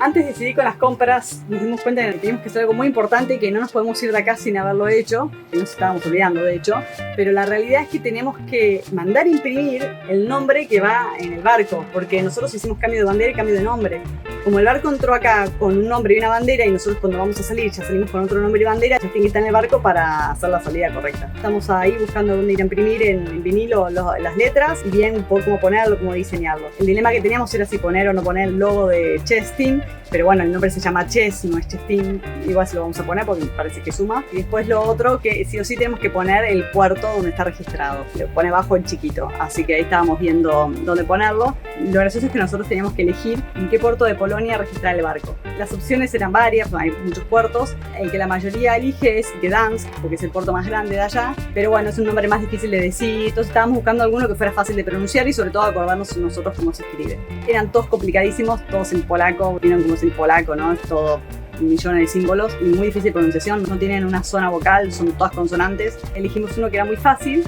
A: Antes de seguir con las compras, nos dimos cuenta de que teníamos que hacer algo muy importante y que no nos podemos ir de acá sin haberlo hecho, que nos estábamos olvidando de hecho, pero la realidad es que tenemos que mandar imprimir el nombre que va en el barco, porque nosotros hicimos cambio de bandera y cambio de nombre. Como el barco entró acá con un nombre y una bandera y nosotros cuando vamos a salir ya salimos con otro nombre y bandera, ya tiene que estar en el barco para hacer la salida correcta. Estamos ahí buscando dónde ir a imprimir en vinilo las letras y bien por cómo ponerlo, cómo diseñarlo. El dilema que teníamos era si poner o no poner el logo de Chess Team, pero bueno, el nombre se llama Chess, no es Chess Team, igual se lo vamos a poner porque me parece que suma. Y después lo otro, que sí o sí tenemos que poner el puerto donde está registrado, lo pone abajo en chiquito, así que ahí estábamos viendo dónde ponerlo. Lo gracioso es que nosotros teníamos que elegir en qué puerto de Polonia registrar el barco. Las opciones eran varias, hay muchos puertos, el que la mayoría elige es Gdansk, porque es el puerto más grande de allá, pero bueno, es un nombre más difícil de decir, entonces estábamos buscando alguno que fuera fácil de pronunciar y sobre todo acordarnos nosotros cómo se escribe. Eran todos complicadísimos, todos en polaco, vieron cómo es en polaco, ¿no? Es todo millones de símbolos y muy difícil de pronunciación, no tienen una zona vocal, son todas consonantes. Elegimos uno que era muy fácil,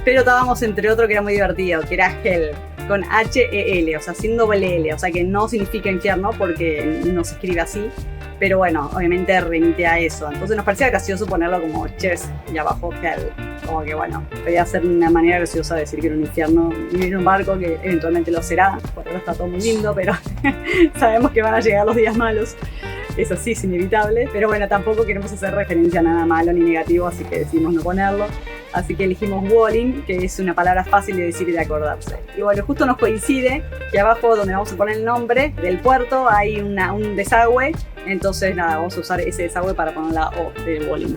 A: pero estábamos entre otro que era muy divertido, que era Hell, con H-E-L, o sea, sin doble L, o sea que no significa infierno porque no se escribe así, pero bueno, obviamente remite a eso. Entonces nos parecía gracioso ponerlo como Chess y abajo Hell, como que bueno, podía ser una manera graciosa de decir que era un infierno vivir en un barco, que eventualmente lo será, por ahora está todo muy lindo, pero sabemos que van a llegar los días malos. Eso sí es inevitable, pero bueno, tampoco queremos hacer referencia a nada malo ni negativo, así que decidimos no ponerlo. Así que elegimos Walling, que es una palabra fácil de decir y de acordarse. Y bueno, justo nos coincide que abajo donde vamos a poner el nombre del puerto hay un desagüe, entonces nada, vamos a usar ese desagüe para poner la O de Walling.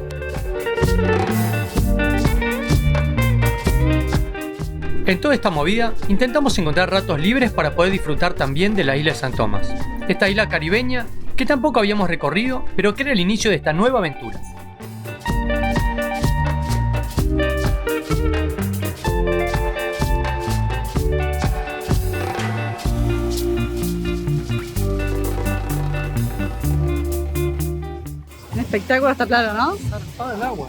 C: En toda esta movida, intentamos encontrar ratos libres para poder disfrutar también de la isla de San Tomás. Esta isla caribeña que tampoco habíamos recorrido, pero que era el inicio de esta nueva aventura.
A: Un espectáculo hasta claro, ¿no?
D: Zarpada el agua.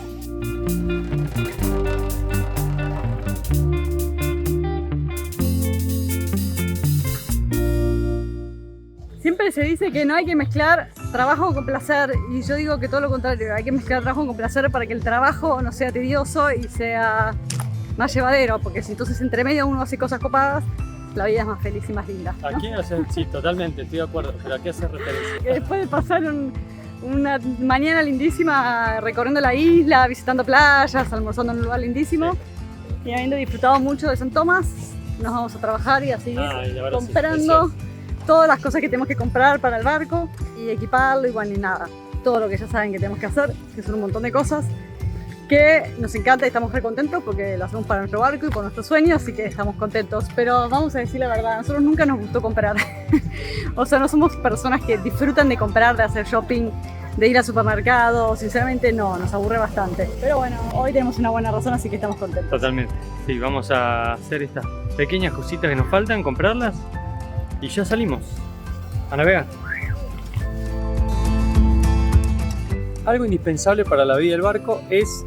A: Siempre se dice que no hay que mezclar trabajo con placer y yo digo que todo lo contrario, hay que mezclar trabajo con placer para que el trabajo no sea tedioso y sea más llevadero, porque si entonces entre medio uno hace cosas copadas, la vida es más feliz y más linda, ¿no?
D: Aquí hacen, sí, totalmente, estoy de acuerdo, pero ¿a qué hace referencia?
A: Que después de pasar una mañana lindísima recorriendo la isla, visitando playas, almorzando en un lugar lindísimo y habiendo disfrutado mucho de San Tomás, nos vamos a trabajar y a seguir
D: Ay, la verdad, sí,
A: comprando todas las cosas que tenemos que comprar para el barco y equiparlo y bueno, y nada, todo lo que ya saben que tenemos que hacer, que son un montón de cosas que nos encanta y estamos re contentos porque lo hacemos para nuestro barco y por nuestros sueños, así que estamos contentos, pero vamos a decir la verdad, a nosotros nunca nos gustó comprar. O sea, no somos personas que disfrutan de comprar, de hacer shopping, de ir al supermercado, sinceramente no, nos aburre bastante, pero bueno, hoy tenemos una buena razón, así que estamos contentos.
D: Totalmente, sí, vamos a hacer estas pequeñas cositas que nos faltan, comprarlas y ya salimos a navegar. Algo indispensable para la vida del barco es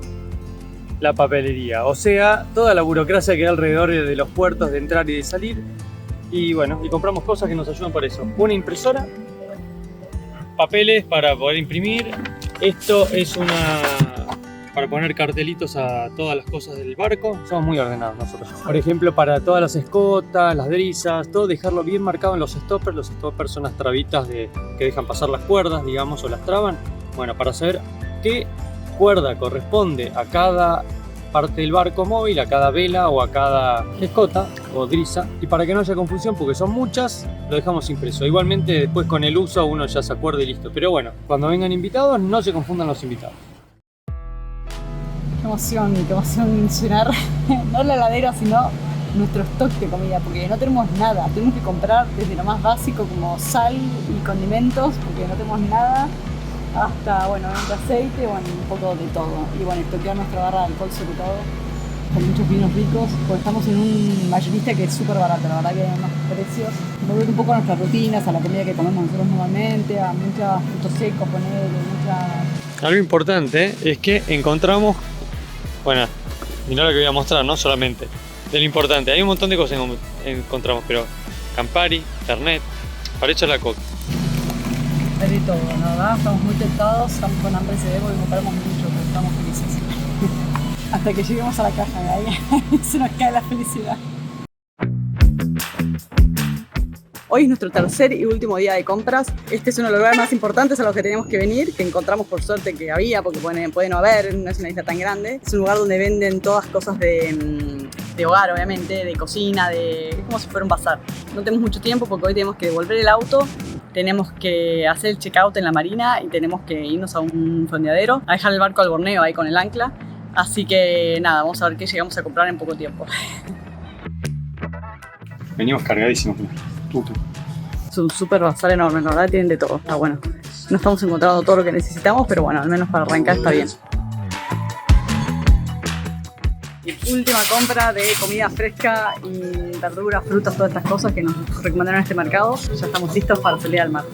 D: la papelería, o sea, toda la burocracia que hay alrededor de los puertos de entrar y de salir. Y bueno, y compramos cosas que nos ayudan por eso. Una impresora, papeles para poder imprimir. Esto es para poner cartelitos a todas las cosas del barco. Somos muy ordenados nosotros. Por ejemplo, para todas las escotas, las drisas, todo dejarlo bien marcado en los stoppers. Los stoppers son las trabitas que dejan pasar las cuerdas, digamos, o las traban. Bueno, para saber qué cuerda corresponde a cada parte del barco móvil, a cada vela o a cada escota o drisa, y para que no haya confusión, porque son muchas, lo dejamos impreso. Igualmente después con el uso uno ya se acuerda y listo, pero bueno, cuando vengan invitados no se confundan los invitados.
A: Qué emoción llenar, no la heladera, sino nuestro stock de comida, porque no tenemos nada, tenemos que comprar desde lo más básico como sal y condimentos, porque no tenemos nada, hasta, bueno, aceite, bueno, un poco de todo. Y bueno, toquear nuestra barra de alcohol sobre todo, con muchos vinos ricos, porque estamos en un mayorista que es súper barato, la verdad que hay unos precios. Volver un poco a nuestras rutinas, a la comida que comemos nosotros normalmente, a muchos frutos secos,
D: Algo importante es que encontramos, bueno, mirá lo que voy a mostrar, no solamente de lo importante, hay un montón de cosas que encontramos, pero Campari, Fernet, para echar la coca.
A: Hay de todo, la verdad, estamos muy tentados, estamos con hambre se ve porque compramos mucho, pero estamos felices. Hasta que lleguemos a la caja, de ahí se nos cae la felicidad. Hoy es nuestro tercer y último día de compras. Este es uno de los lugares más importantes a los que tenemos que venir, que encontramos por suerte que había, porque puede no haber, no es una isla tan grande. Es un lugar donde venden todas cosas de hogar, obviamente, de cocina, es como si fuera un bazar. No tenemos mucho tiempo porque hoy tenemos que devolver el auto, tenemos que hacer el checkout en la marina y tenemos que irnos a un fondeadero, a dejar el barco al borneo ahí con el ancla. Así que nada, vamos a ver qué llegamos a comprar en poco tiempo.
D: Venimos cargadísimos.
A: Es un súper bazar enorme, la verdad tienen de todo, está bueno. No estamos encontrando todo lo que necesitamos, pero bueno, al menos para arrancar está bien. Última compra de comida fresca y verduras, frutas, todas estas cosas que nos recomendaron en este mercado. Ya estamos listos para salir al mar.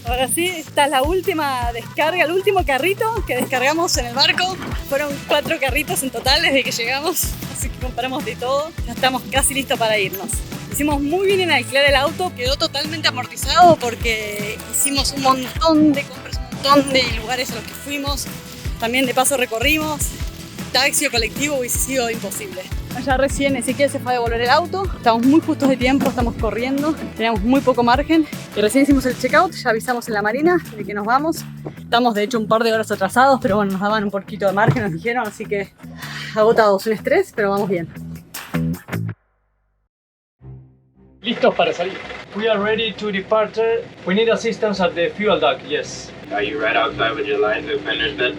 A: Ahora sí, esta es la última descarga, el último carrito que descargamos en el barco. Fueron 4 carritos en total desde que llegamos, así que compramos de todo. Ya estamos casi listos para irnos. Hicimos muy bien en alquilar el auto, quedó totalmente amortizado porque hicimos un montón de compras, un montón de lugares a los que fuimos. También de paso recorrimos. Taxi o colectivo hubiese sido imposible. Ya recién Ezequiel se fue a devolver el auto, estamos muy justos de tiempo, estamos corriendo, teníamos muy poco margen y recién hicimos el checkout, ya avisamos en la marina de que nos vamos. Estamos de hecho un par de horas atrasados, pero bueno, nos daban un poquito de margen, nos dijeron, así que agotados, un estrés, pero vamos bien.
D: Listos para salir. We are ready to depart. We need assistance at the fuel dock, yes.
E: Are you right outside with your lines and fenders then?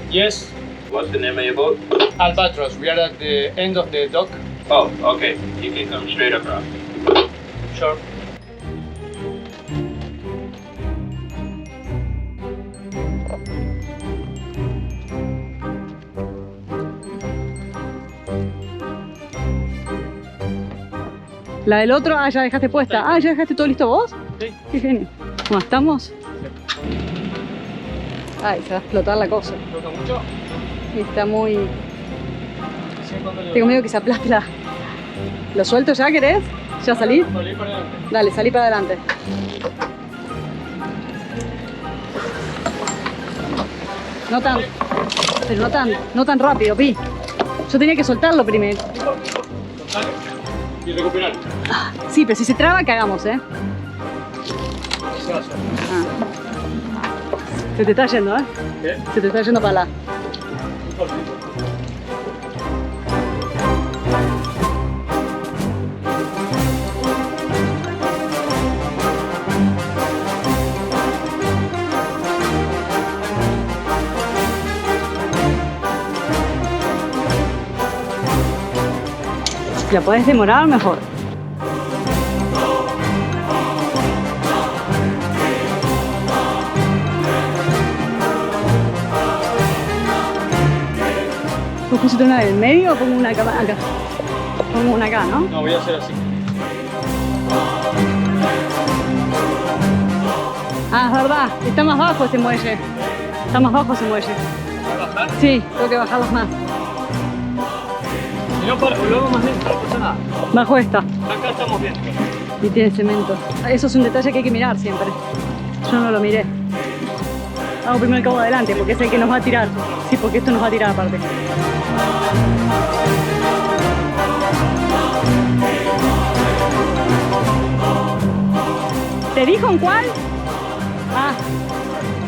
D: Yes.
E: What's the name of your boat?
D: Albatros, we are at the end of the dock.
E: Oh, okay. You can come straight across.
D: Sure.
A: La del otro, ah, ya dejaste puesta. Ah, ¿ya dejaste todo listo vos?
D: Sí.
A: Qué genio. ¿Cómo estamos? Ay, se va a explotar la cosa.
D: ¿Toca mucho?
A: Está muy... Tengo miedo que se aplaste la... ¿Lo suelto ya, querés? ¿Ya salí?
D: Salí para adelante.
A: Dale, salí para adelante. No tan... Pero no tan rápido, Pi. Yo tenía que soltarlo primero.
D: Soltalo y recuperar.
A: Sí, pero si se traba, cagamos, ¿eh?
D: Se va a hacer.
A: Se te está yendo, ¿eh?
D: ¿Qué?
A: Se te está yendo para la...
D: Un cortito.
A: Si la podés demorar, mejor. ¿Vos pusiste una del medio o pongo una acá? Pongo una acá, ¿no?
D: No, voy a hacer así.
A: Ah, es verdad. Está más bajo este muelle. Está más bajo ese muelle.
D: ¿Va a bajar?
A: Sí, tengo que bajarlos más.
D: Si no, lo hago más lento, no pasa nada.
A: Bajo esta.
D: Acá estamos bien.
A: Y tiene cemento. Eso es un detalle que hay que mirar siempre. Yo no lo miré. Hago primero el cabo de adelante porque es el que nos va a tirar. Sí, porque esto nos va a tirar aparte. ¿Te dijo en cuál? Ah,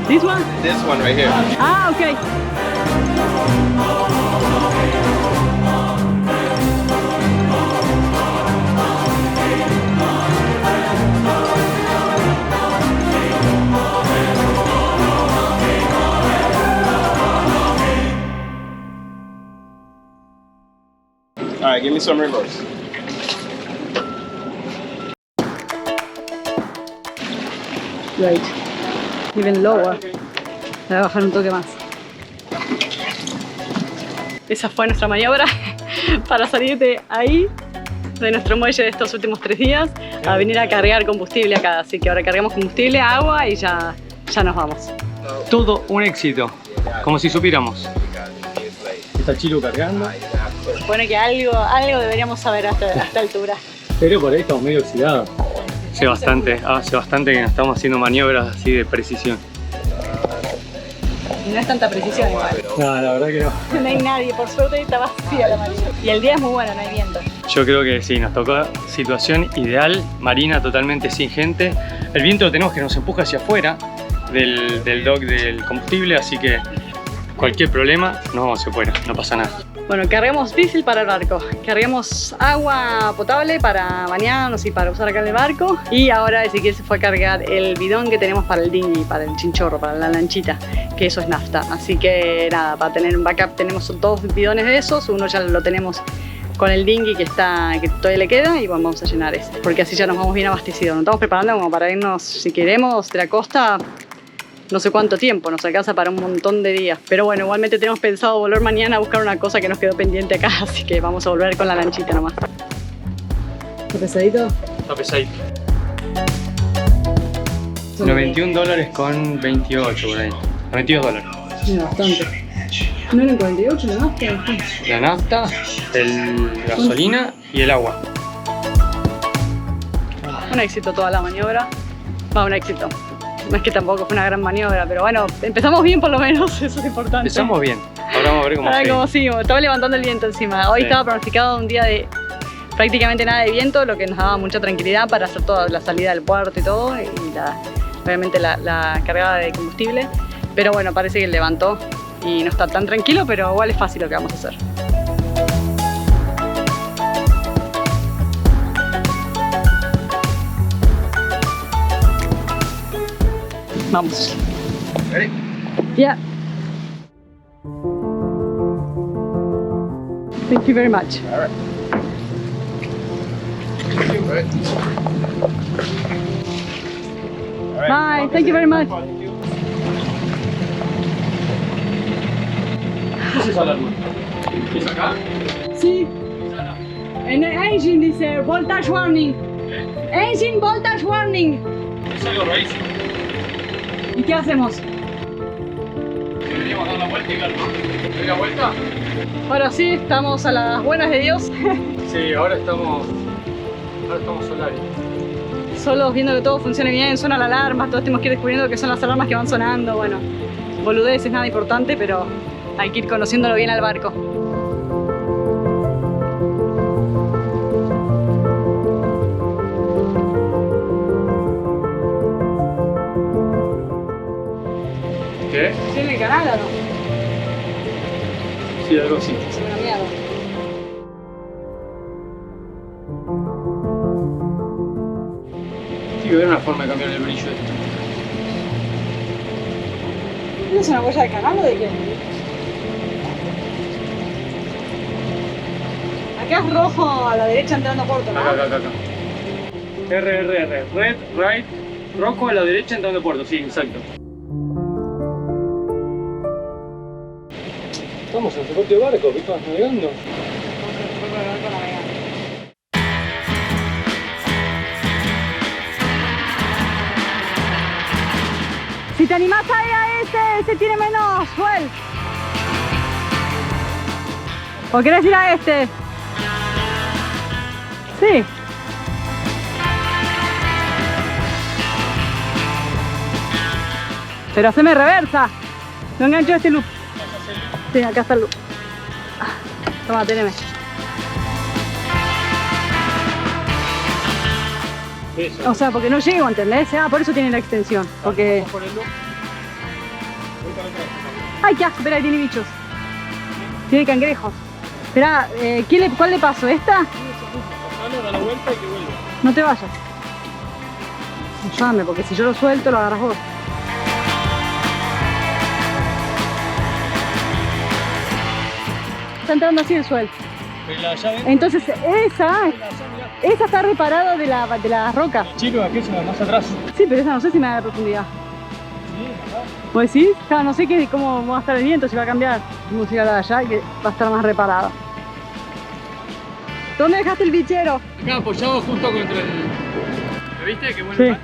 A: this one?
E: This one right here.
A: Ah, ok.
E: All right, give me some reverse.
A: Right. Even lower. Voy a bajar un toque más. Esa fue nuestra maniobra para salir de ahí, de nuestro muelle de estos últimos 3 días, a venir a cargar combustible acá. Así que ahora cargamos combustible, agua y ya nos vamos.
D: Todo un éxito, como si supiéramos. Está Chilo cargando,
A: Supone que algo deberíamos saber hasta esta altura.
D: pero por ahí estamos medio oxidados. Hace bastante que no estamos haciendo maniobras así de precisión.
A: No es tanta precisión igual.
D: No, la verdad que no.
A: No hay nadie, por suerte está vacía la marina. Y el día es muy bueno, no hay viento.
D: Yo creo que sí, nos tocó situación ideal, marina totalmente sin gente. El viento lo tenemos que nos empuja hacia afuera del dock del combustible, así que cualquier problema nos vamos hacia afuera, no pasa nada.
A: Bueno, cargamos diésel para el barco, cargamos agua potable para bañarnos y para usar acá en el barco, y ahora Ezequiel se fue a cargar el bidón que tenemos para el dinghy, para el chinchorro, para la lanchita, que eso es nafta. Así que nada, para tener un backup tenemos 2 bidones de esos, uno ya lo tenemos con el dinghy que todavía le queda, y bueno, vamos a llenar ese, porque así ya nos vamos bien abastecidos. Nos estamos preparando como para irnos, si queremos, de la costa. No sé cuánto tiempo, nos alcanza para un montón de días. Pero bueno, igualmente tenemos pensado volver mañana a buscar una cosa que nos quedó pendiente acá, así que vamos a volver con la lanchita nomás. ¿Está pesadito?
D: Está pesadito. $91 con 28 por ahí. $92.
A: Mira, bastante. ¿No eran 48 la nafta?
D: La nafta, el gasolina y el agua.
A: Un éxito toda la maniobra. Va, un éxito. No es que tampoco fue una gran maniobra, pero bueno, empezamos bien por lo menos, eso es importante.
D: Empezamos bien. Ahora vamos a ver cómo sigue.
A: Como sigo, estaba levantando el viento encima. Hoy
D: Sí.
A: estaba pronosticado un día de prácticamente nada de viento, lo que nos daba mucha tranquilidad para hacer toda la salida del puerto y todo, y obviamente la cargada de combustible. Pero bueno, parece que levantó y no está tan tranquilo, pero igual es fácil lo que vamos a hacer. Vamos.
E: Ready?
A: Yeah. Thank you very much.
E: All right. Thank you, right? All right.
A: Bye. Thank you very much.
E: Thank you.
D: ¿Qué es esa alarma? ¿Es acá?
A: Sí. En el engine dice voltage warning. Engine voltage warning.
D: Es algo raíz.
A: ¿Y qué hacemos?
D: Deberíamos dar la vuelta y ver, ¿no? ¿Doy la vuelta?
A: Ahora sí, estamos a las buenas de Dios.
D: Sí, ahora estamos Solari.
A: Solos viendo que todo funcione bien, suenan las alarmas, todos tenemos que ir descubriendo qué son las alarmas que van sonando. Bueno, boludeces, nada importante, pero hay que ir conociéndolo bien al barco.
D: ¿Qué?
A: ¿Tiene el canal o no?
D: Sí, algo así.
A: Es una mierda.
D: Tiene que haber una forma de cambiar el brillo de esto.
A: ¿No es una huella de canal o de qué? Acá es rojo a la derecha entrando a puerto, ¿no?
D: Acá. RRR. Red, right, rojo a la derecha entrando a puerto. Sí, exacto. Estamos en su propio barco, ¿qué estás navegando?
A: Si te animás a ir a ese tiene menos fuel. ¿O querés ir a este? Sí. Pero haceme reversa. No engancho este loop. Sí, acá está el loop. Toma, teneme.
D: Eso.
A: O sea, porque no llego, ¿entendés? Ah, por eso tiene la extensión. Porque...
D: Vamos por el loop.
A: ¡Ay, qué asco! Espera, tiene bichos. Tiene cangrejos. Espera, ¿cuál le paso? ¿Esta?
D: Pasalo, da la vuelta y que vuelva.
A: No te vayas. Ayúdame, porque si yo lo suelto, lo agarras vos. Está entrando así el suelo.
D: Pero la llave.
A: Entonces, esa está reparada de la roca.
D: Chico, aquí es más atrás.
A: Sí, pero esa no sé si me da profundidad. ¿Vos decís? Claro, no sé cómo va a estar el viento, si va a cambiar. Vamos a ir a la de allá y que va a estar más reparada. ¿Dónde dejaste el bichero?
D: Acá apoyado justo contra el... ¿Lo viste? Qué bueno.
A: Sí.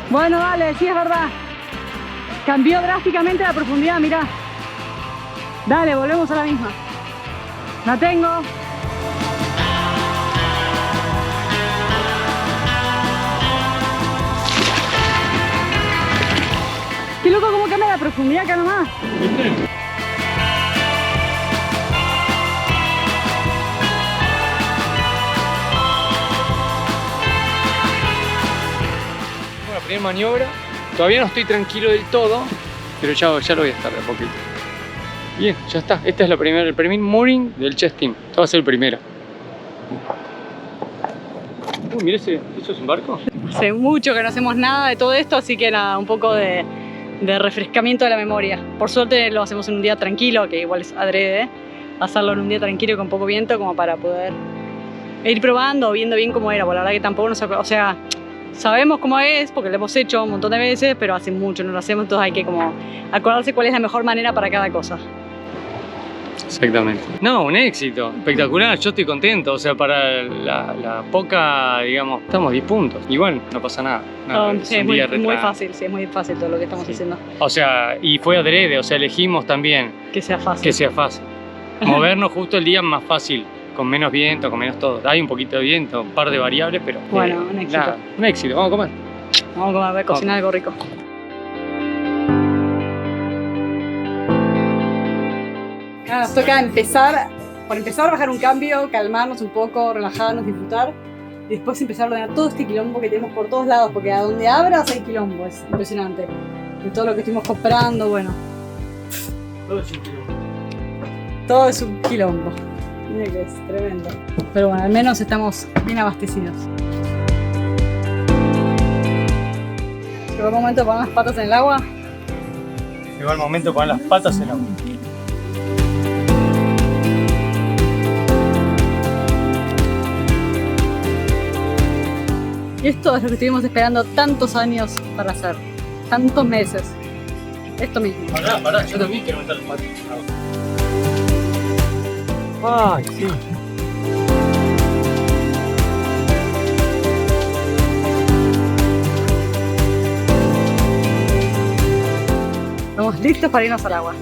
A: Bueno, dale, sí es verdad. Cambió drásticamente la profundidad, mirá. Dale, volvemos a la misma. La tengo. Qué loco cómo cambia la profundidad acá nomás.
D: ¿Viste? Bueno, primera maniobra. Todavía no estoy tranquilo del todo, pero ya lo voy a estar de a poquito. Bien, ya está. Esta es el primer mooring del chess team. Esto va a ser el primero. Mira ¿eso es un barco?
A: Hace mucho que no hacemos nada de todo esto, así que nada, un poco de refrescamiento de la memoria. Por suerte lo hacemos en un día tranquilo, que igual es adrede, hacerlo en un día tranquilo con poco viento, como para poder ir probando, viendo bien cómo era. Por la verdad que tampoco nos... O sea, sabemos cómo es, porque lo hemos hecho un montón de veces, pero hace mucho no lo hacemos, entonces hay que como acordarse cuál es la mejor manera para cada cosa.
D: Exactamente. No, un éxito. Espectacular, yo estoy contento. O sea, para la poca, digamos, estamos 10 puntos. Igual no pasa nada.
A: Sí, es muy fácil, sí, es muy fácil todo lo que estamos haciendo.
D: O sea, y fue adrede, o sea, elegimos también
A: que sea fácil.
D: Que sea fácil. Movernos justo el día más fácil, con menos viento, con menos todo. Hay un poquito de viento, un par de variables, pero...
A: Bueno, un éxito.
D: Nada, un éxito, vamos a comer.
A: Vamos a comer, voy a cocinar algo rico. Ahora nos toca por empezar a bajar un cambio, calmarnos un poco, relajarnos, disfrutar y después empezar a ordenar todo este quilombo que tenemos por todos lados, porque a donde abras hay quilombo, es impresionante. Y todo lo que estuvimos comprando, bueno.
D: Todo es un quilombo.
A: Todo es un quilombo. Mira que es tremendo. Pero bueno, al menos estamos bien abastecidos. Llegó el momento de poner las patas en el agua.
D: Llegó el momento de poner las patas en el agua.
A: Y esto es lo que estuvimos esperando tantos años para hacer, tantos meses. Esto mismo.
C: Pará, yo también quiero meter los patos.
D: Ay, sí.
A: Estamos listos para irnos al agua.